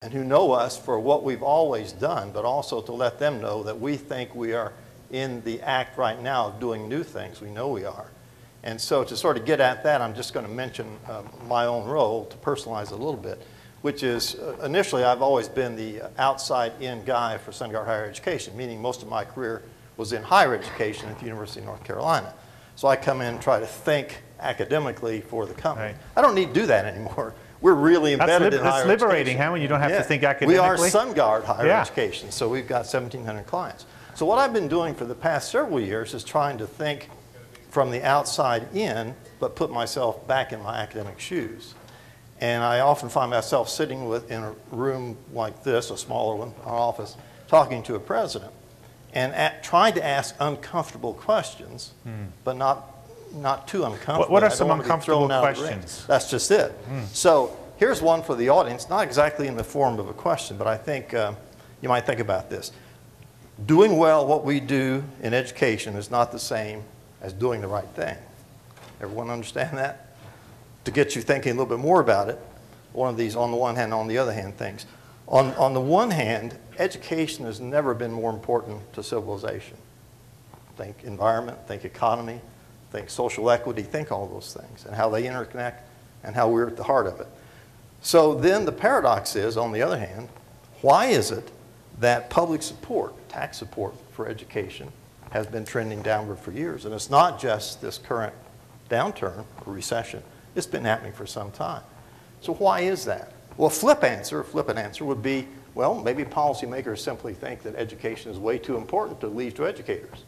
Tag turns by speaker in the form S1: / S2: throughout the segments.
S1: and who know us for what we've always done, but also to let them know that we think we are in the act right now of doing new things. We know we are. And so to sort of get at that, I'm just going to mention my own role to personalize it a little bit, which is initially I've always been the outside-in guy for SunGard Higher Education, meaning most of my career was in higher education at the University of North Carolina. So I come in and try to think academically for the company.
S2: Right.
S1: I don't need to do that anymore. We're really embedded in higher education.
S2: That's liberating, huh, when you don't have to think academically?
S1: We are SunGard Higher Education, so we've got 1,700 clients. So what I've been doing for the past several years is trying to think from the outside in, but put myself back in my academic shoes. And I often find myself sitting in a room like this, a smaller one, our office, talking to a president, and trying to ask uncomfortable questions, but not too uncomfortable.
S2: What are some uncomfortable questions?
S1: That's just it. So here's one for the audience, not exactly in the form of a question, but I think you might think about this. Doing well what we do in education is not the same as doing the right thing. Everyone understand that? To get you thinking a little bit more about it, one of these on the one hand, on the other hand things. On the one hand, education has never been more important to civilization. Think environment, think economy, think social equity, think all those things, and how they interconnect and how we're at the heart of it. So then the paradox is, on the other hand, why is it that public support, tax support for education, has been trending downward for years? And it's not just this current downturn or recession. It's been happening for some time. So why is that? Well, a flippant answer would be, well, maybe policymakers simply think that education is way too important to leave to educators.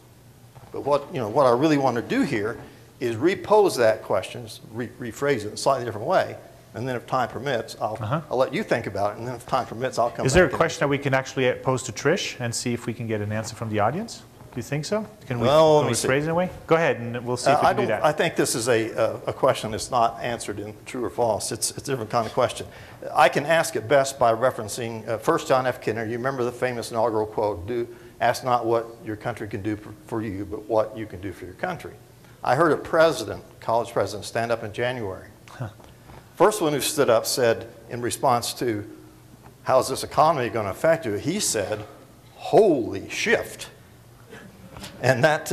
S1: But what I really want to do here is repose that question, rephrase it in a slightly different way, and then if time permits, I'll let you think about it, and then if time permits, I'll come back.
S2: Is there a question that we can actually pose to Trish and see if we can get an answer from the audience? Do you think so? Can we rephrase it in a way? Go ahead, and we'll see if we can do that.
S1: I think this is a question that's not answered in true or false. It's a different kind of question. I can ask it best by referencing 1 John F. Kennedy. You remember the famous inaugural quote, ask not what your country can do for you, but what you can do for your country. I heard a college president, stand up in January. First one who stood up said, in response to, how's this economy going to affect you? He said, holy shift. And that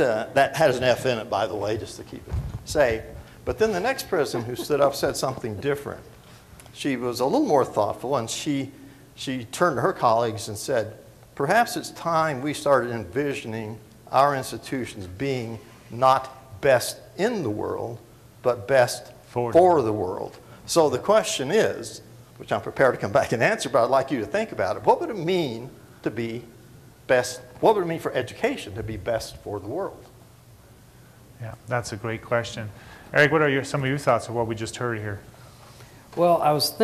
S1: has an F in it, by the way, just to keep it safe. But then the next president who stood up said something different. She was a little more thoughtful, and she turned to her colleagues and said, perhaps it's time we started envisioning our institutions being not best in the world, but best for the world. So the question is, which I'm prepared to come back and answer, but I'd like you to think about it. What would it mean to be best? What would it mean for education to be best for the world?
S2: Yeah, that's a great question. Eric, what are some of your thoughts of what we just heard here?
S3: Well, I was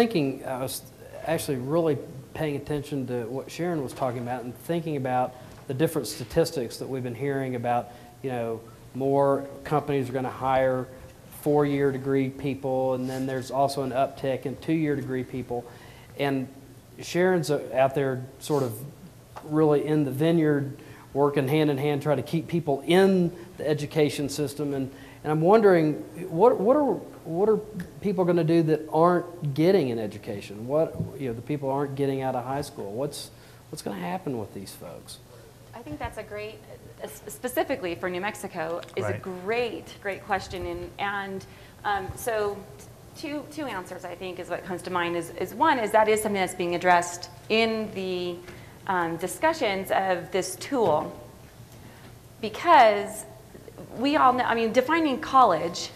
S3: actually really paying attention to what Sharon was talking about and thinking about the different statistics that we've been hearing about, more companies are going to hire 4-year degree people, and then there's also an uptick in 2-year degree people. And Sharon's out there sort of really in the vineyard, working hand in hand, trying to keep people in the education system. And I'm wondering, what are people going to do that aren't getting an education? The people aren't getting out of high school. What's going to happen with these folks?
S4: I think that's a great, specifically for New Mexico, is a great question. So two answers, I think, is what comes to mind. Is one is that is something that's being addressed in the discussions of this tool, because we all know, defining college,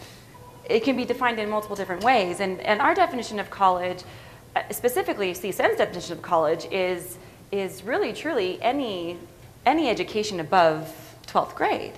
S4: it can be defined in multiple different ways, and our definition of college, specifically CSN's definition of college, is really truly any education above 12th grade.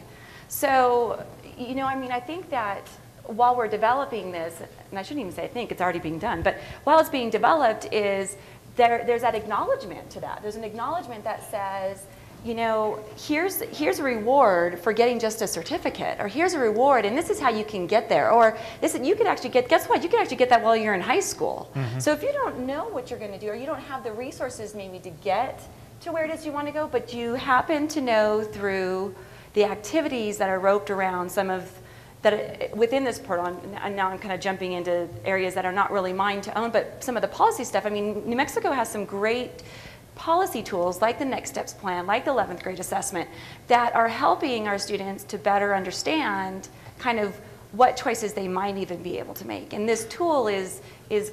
S4: So, I think that while we're developing this, and I shouldn't even say I think, it's already being done, but while it's being developed there's that acknowledgement to that. There's an acknowledgement that says, here's a reward for getting just a certificate, or here's a reward, and this is how you can get there, or you could actually get, guess what, you can actually get that while you're in high school. So if you don't know what you're going to do, or you don't have the resources maybe to get to where it is you want to go, but you happen to know through the activities that are roped around some of within this portal, and now I'm kind of jumping into areas that are not really mine to own, but some of the policy stuff. I mean, New Mexico has some great policy tools like the Next Steps Plan, like the 11th grade assessment, that are helping our students to better understand kind of what choices they might even be able to make. And this tool is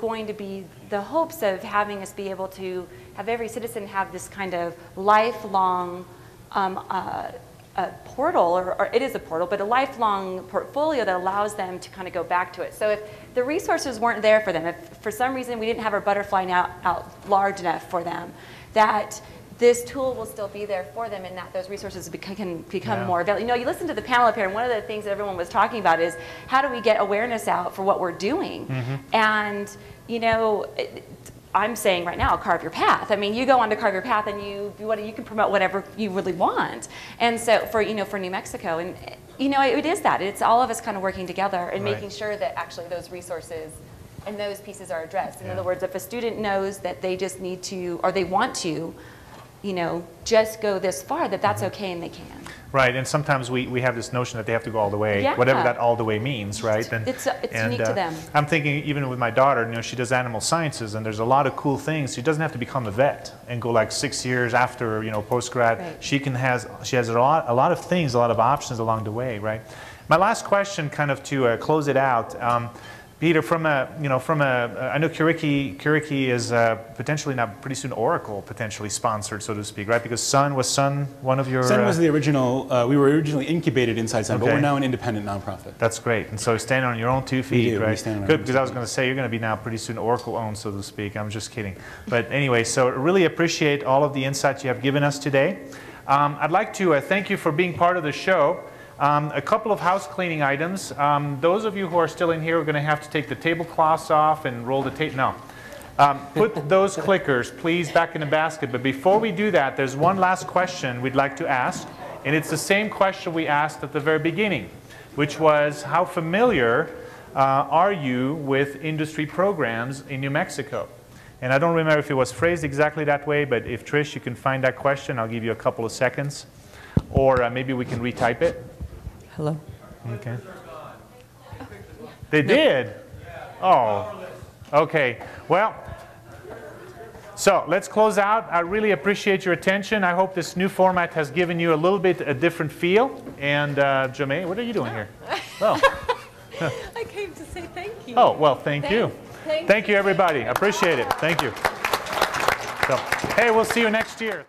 S4: going to be the hopes of having us be able to have every citizen have this kind of lifelong portal, or it is a portal, but a lifelong portfolio that allows them to kind of go back to it. So if the resources weren't there for them, if for some reason we didn't have our butterfly out large enough for them, that this tool will still be there for them, and that those resources can become more available. You know, you listen to the panel up here, and one of the things that everyone was talking about is how do we get awareness out for what we're doing? And, you know, I'm saying right now, carve your path. I mean, you go on to carve your path, and you can promote whatever you really want. And so for New Mexico, and you know, it is that it's all of us kind of working together and making sure that actually those resources and those pieces are addressed. In other words, if a student knows that they just need to, or they want to, you know, just go this far, that's okay and they can.
S2: Right, and sometimes we have this notion that they have to go all the way, whatever that all the way means, right? And
S4: it's unique to them.
S2: I'm thinking even with my daughter, you know, she does animal sciences, and there's a lot of cool things. She doesn't have to become a vet and go like 6 years after, you know, post-grad. Right. She has a lot of things, a lot of options along the way, right? My last question, kind of to close it out. Peter, I know Currichy is potentially now pretty soon Oracle potentially sponsored, so to speak, right? Because Sun was one of your...
S5: Sun was the original, we were originally incubated inside Sun, but we're now an independent nonprofit.
S2: That's great. And so standing on your own 2 feet, right?
S5: We stand on
S2: Good, because I was going to say you're going to be now pretty soon Oracle owned, so to speak. I'm just kidding. But anyway, so really appreciate all of the insights you have given us today. I'd like to thank you for being part of the show. A couple of house cleaning items. Those of you who are still in here are going to have to take the tablecloths off and roll the tape. No. Put those clickers, please, back in the basket. But before we do that, there's one last question we'd like to ask. And it's the same question we asked at the very beginning, which was, how familiar are you with industry programs in New Mexico? And I don't remember if it was phrased exactly that way, but if Trish, you can find that question, I'll give you a couple of seconds. Or maybe we can retype it.
S6: Hello.
S2: Okay. They did? Oh, okay. Well, so let's close out. I really appreciate your attention. I hope this new format has given you a little bit a different feel. And Jami, what are you doing here? Oh.
S6: I came to say thank you.
S2: Oh, well, thank you. Thank you, everybody. I appreciate it. Thank you. So, hey, we'll see you next year.